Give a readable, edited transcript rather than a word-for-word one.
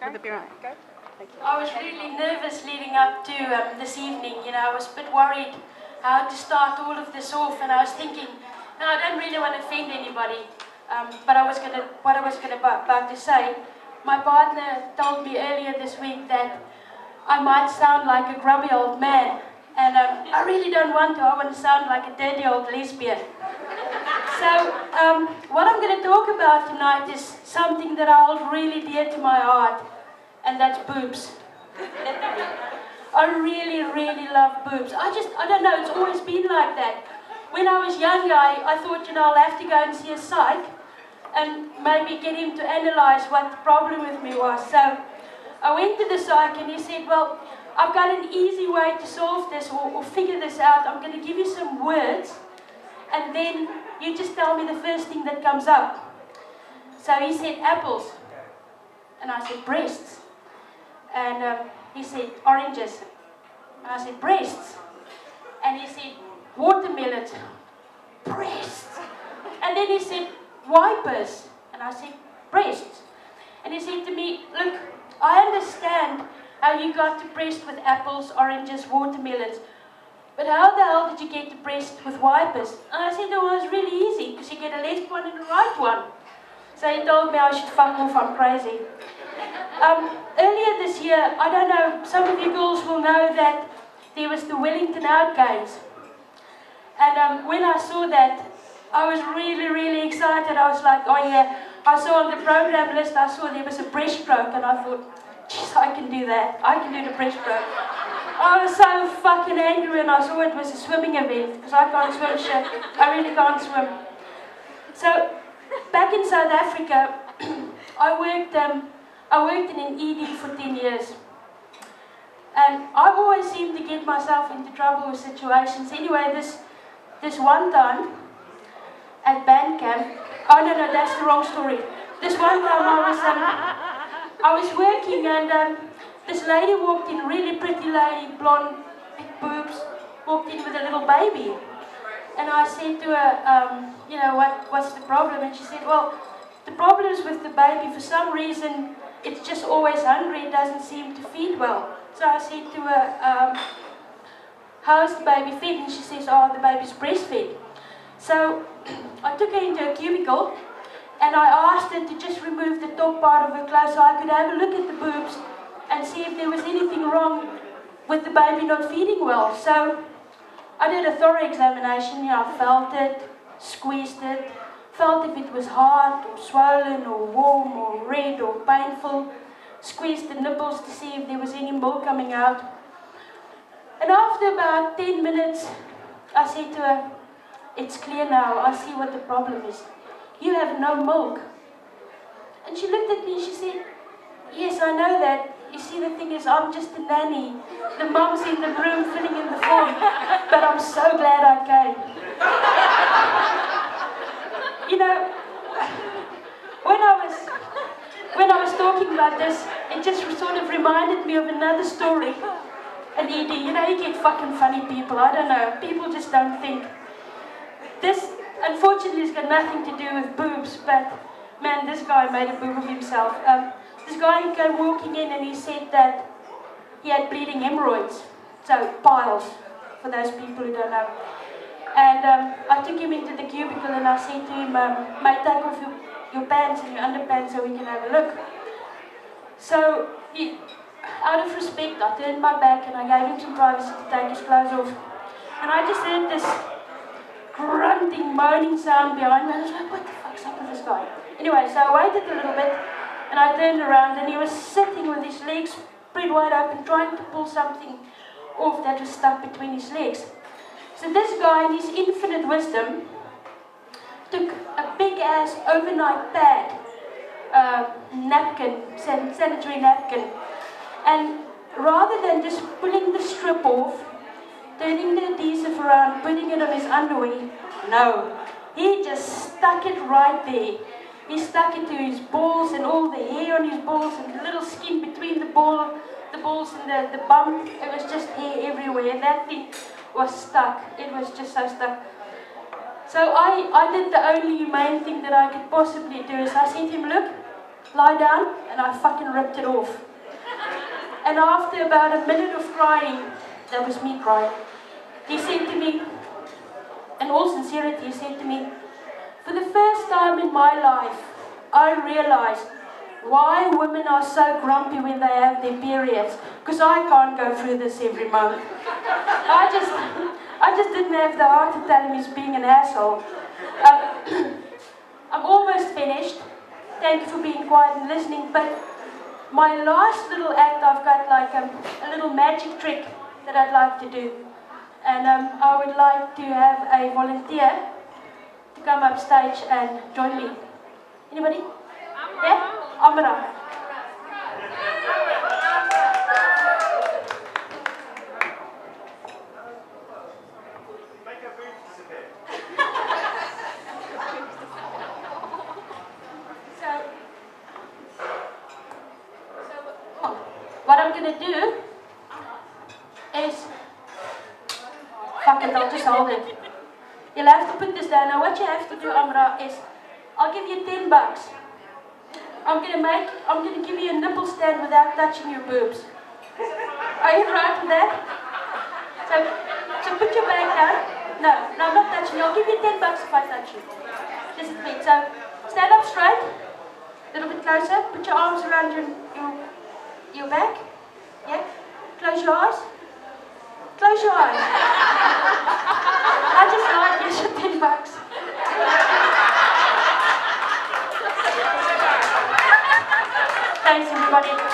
for the beer. Go. Thank you. I was really nervous leading up to this evening. You know, I was a bit worried how to start all of this off, and I was thinking, no, I don't really want to offend anybody. But what I was about to say, my partner told me earlier this week that I might sound like a grubby old man, and I really don't want to. I want to sound like a dirty old lesbian. So what I'm going to talk about tonight is something that I hold really dear to my heart, and that's boobs. I really, really love boobs. I don't know, it's always been like that. When I was younger, I thought, you know, I'll have to go and see a psych and maybe get him to analyze what the problem with me was. So I went to the psych and he said, well, I've got an easy way to solve this or figure this out. I'm going to give you some words and then you just tell me the first thing that comes up. So he said apples. And I said breasts. And he said oranges. And I said breasts. And he said watermelons. Breasts. And then he said wipers. And I said breasts. And he said to me, look, I understand how you got to breast with apples, oranges, watermelons. But how the hell did you get to breast with wipers? And I said, oh, well, it's really easy, because you get a left one and a right one. So he told me I should fuck off, I'm crazy. Earlier this year, I don't know, some of you girls will know that there was the Wellington Out Games. And when I saw that, I was really, really excited. I was like, oh yeah, I saw on the program list, I saw there was a breaststroke, and I thought, jeez, I can do that. I can do the breaststroke. I was so fucking angry when I saw it was a swimming event, because I can't swim shit. I really can't swim. So, back in South Africa, I worked in an ED for 10 years. And I always seemed to get myself into trouble with situations. Anyway, this one time at band camp, oh no, that's the wrong story. This one time I was working and this lady walked in, really pretty lady, blonde, big boobs, walked in with a little baby. And I said to her, you know, what's the problem? And she said, well, the problem is with the baby, for some reason, it's just always hungry, it doesn't seem to feed well. So I said to her, how's the baby fed? And she says, oh, the baby's breastfed. So I took her into a cubicle and I asked her to just remove the top part of her clothes so I could have a look at the boobs and see if there was anything wrong with the baby not feeding well. So I did a thorough examination. You know, I felt it, squeezed it, felt if it was hard or swollen or warm or red or painful, squeezed the nipples to see if there was any milk coming out. And after about 10 minutes, I said to her, it's clear now, I see what the problem is. You have no milk. And she looked at me and she said, yes, I know that. You see, the thing is, I'm just a nanny. The mum's in the room filling in the form. But I'm so glad I came. You know, when I was talking about this, it just sort of reminded me of another story. An ED, you know, you get fucking funny people. I don't know. People just don't think. This, unfortunately, has got nothing to do with boobs, but man, this guy made a boob of himself. This guy came walking in and he said that he had bleeding hemorrhoids, so piles, for those people who don't know. And I took him into the cubicle and I said to him, mate, take off your pants and your underpants so we can have a look. So, out of respect, I turned my back and I gave him some privacy to take his clothes off. And I just heard this grunting, moaning sound behind me. I was like, what the fuck's up with this guy? Anyway, so I waited a little bit and I turned around and he was sitting with his legs spread wide open trying to pull something off that was stuck between his legs. So this guy, in his infinite wisdom, took a big ass overnight pad, napkin, sanitary napkin, and rather than just pulling the strip off, turning the adhesive around, putting it on his underwear, no, he just stuck it right there. He stuck it to his balls and all the hair on his balls and the little skin between the balls and the bum. It was just hair everywhere and that thing was stuck. It was just so stuck. So I did the only humane thing that I could possibly do is I said to him, look, lie down, and I fucking ripped it off. And after about a minute of crying, that was me crying, he said to me, in all sincerity, he said to me, for the first time in my life, I realized why women are so grumpy when they have their periods, because I can't go through this every month. I just didn't have the heart to tell him he's being an asshole. I'm almost finished. Thank you for being quiet and listening, but my last little act, I've got like a little magic trick that I'd like to do. And I would like to have a volunteer to come up stage and join me. Anybody? Yeah? Amra. What I'm going to do is, fuck it, I'll just hold it. You'll have to put this down. Now what you have to do, Amra, is, I'll give you $10. I'm going to give you a nipple stand without touching your boobs. Are you right with that? So put your bag down. No, I'm not touching you. I'll give you $10 if I touch you. Just a bit. So stand up straight, a little bit closer. Put your arms around your back. Yeah? Close your eyes. Close your eyes. I just lied. Yes, your $10. Thanks, everybody.